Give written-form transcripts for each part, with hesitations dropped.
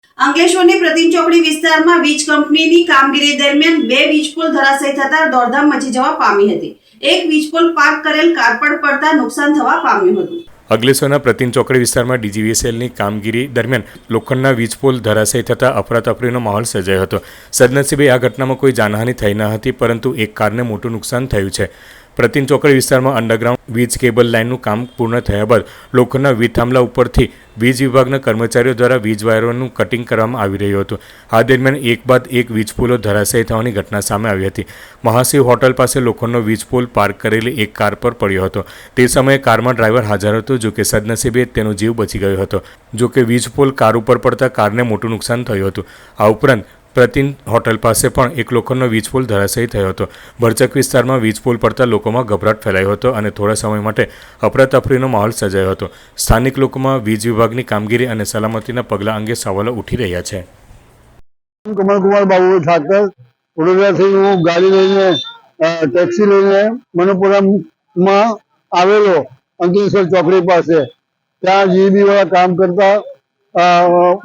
અંકલેશ્વરની પ્રતિમ ચોકડી વિસ્તારમાં વીજ કંપનીની કામગીરી દરમિયાન બે વીજપોલ ધરાશયી થતા દોડધામ મચી જવા પામી હતી। એક વીજપોલ પાર્ક કરેલ કાર પર પડતા નુકસાન થવા પામ્યું હતું। અંકલેશ્વરના પ્રતિમ ચોકડી વિસ્તારમાં ડીજીવીએસએલની કામગીરી દરમિયાન લોખંડના વીજપોલ ધરાશયી થતાં અફરાતફરીનો માહોલ સર્જાયો હતો। સદનસીબે આ ઘટનામાં કોઈ જાનહાનિ થઈ ન હતી, પરંતુ એક કારને મોટું નુકસાન થયું છે। પ્રતિમ ચોકડી વિસ્તારમાં અંડરગ્રાઉન્ડ વીજ કેબલ લાઇનનું કામ પૂર્ણ થયા બાદ લોખંડના વીજ થાંભલા ઉપરથી વીજ વિભાગના કર્મચારીઓ દ્વારા વીજ વાયરોનું કટિંગ કરવામાં આવી રહ્યું હતું। આ દરમિયાન એક બાદ એક વીજપોલો ધરાશયી થવાની ઘટના સામે આવી હતી। મહાશિવ હોટલ પાસે લોખંડનો વીજપોલ પાર્ક કરેલી એક કાર પર પડ્યો હતો। તે સમયે કારમાં ડ્રાઈવર હાજર હતો, જો કે સદનસીબે તેનો જીવ બચી ગયો હતો। જો કે વીજપોલ કાર ઉપર પડતા કારને મોટું નુકસાન થયું હતું। આ ઉપરાંત પ્રતિમ હોટલ પાસે પણ એક લોખંડનો વીજપોલ ધરાશયી થયો હતો। ભરચક વિસ્તારમાં વીજપોલ પડતા લોકોમાં ગભરાટ ફેલાયો હતો અને થોડા સમય માટે અફરાતફરીનો માહોલ સર્જાયો હતો। સ્થાનિક લોકોમાં વીજ વિભાગની કામગીરી અને સલામતીના પગલાં અંગે સવાલો ઉઠી રહ્યા છે। કમલકુમાર બાબુ ઠાકર વડોદરાથી હું ગાડી લઈને ટેક્સી લઈને મનોપુરમમાં આવેલો અંકલેશ્વર ચોકડી પાસે। ત્યાં જીબી વાળા કામ કરતા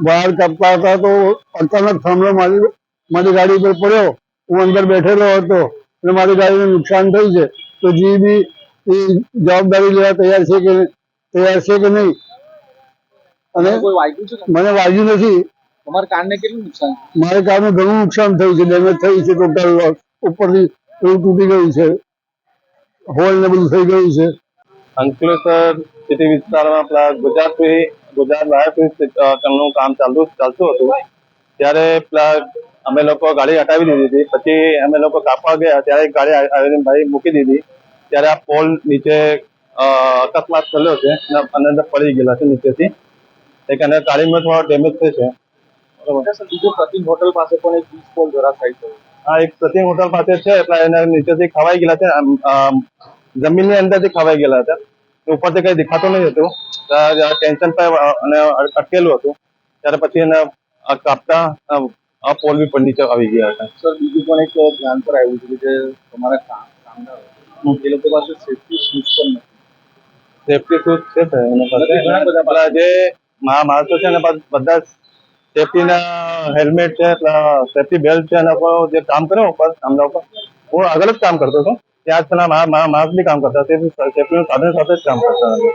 વાયર કાપતા હતા, તો અચાનક થાંભલો મારી ગાડી પર પડ્યો। હું અંદર બેઠેલો હતો અને મારી ગાડીને નુકસાન થયું છે, તો જીબી જવાબદારી લેવા તૈયાર છે કે નહીં? અને મને વાગ્યું નથી। તમારા કારને કેટલું નુકસાન? મારે કારનું ઘણું નુકસાન થયું છે, ડેમેજ થઈ છે, ટોટલ ઉપરથી એવું તૂટી ગયું છે, હોલ ને બધું થઈ ગયું છે। અંકલેશ્વર સિટી વિસ્તારમાં પેલા ગુજરાત વાયરનું કામ ચાલતું હતું, ત્યારે પેલા અમે લોકો ગાડી હટાવી દીધી હતી। પછી અમે લોકો કાપવા ગયા ત્યારે એક ગાડી આવીને ભાઈ મૂકી દીધી, ત્યારે આ પોલ નીચે અકસ્માત થયેલો છે અને અંદર પડી ગયેલા છે નીચેથી, એક અને ગાડીમાં થોડો ડેમેજ થયો છે। બીજું પ્રતિમ હોટલ પાસે પણ એક વીજ પોલ ધરાશાયી થયો। હા, એક પ્રતિમ હોટલ પાસે છે, એટલે એના નીચેથી ખવાઈ ગયેલા છે, જમીનની અંદરથી ખવાઈ ગયેલા હતા। ઉપરથી કઈ દેખાતું નહીં હતું, ટેન્શન પર અને અટકેલું હતું, ત્યારે પછી એને કાપતા પોલ બી પર નીચે આવી ગયા હતા। સર, બીજું પણ એક ધ્યાન પર આવ્યું છે કે તમારા કામદારો એ લોકો પાસે સેફ્ટી શૂઝ પણ નથી। સેફ્ટી શૂઝ છે એના પાસે, ઘણા બધા જે માણસો છે ને બધા સેફ્ટીના હેલ્મેટ છે, સેફ્ટી બેલ્ટ છે, એના પર જે કામ કરે ઉપર કામના ઉપર, હું આગળ જ કામ કરતો હતો, ત્યાં જ પેલા માણસ બી કામ કરતા, સેફ્ટીનું સાધન સાથે જ કામ કરતા હતા।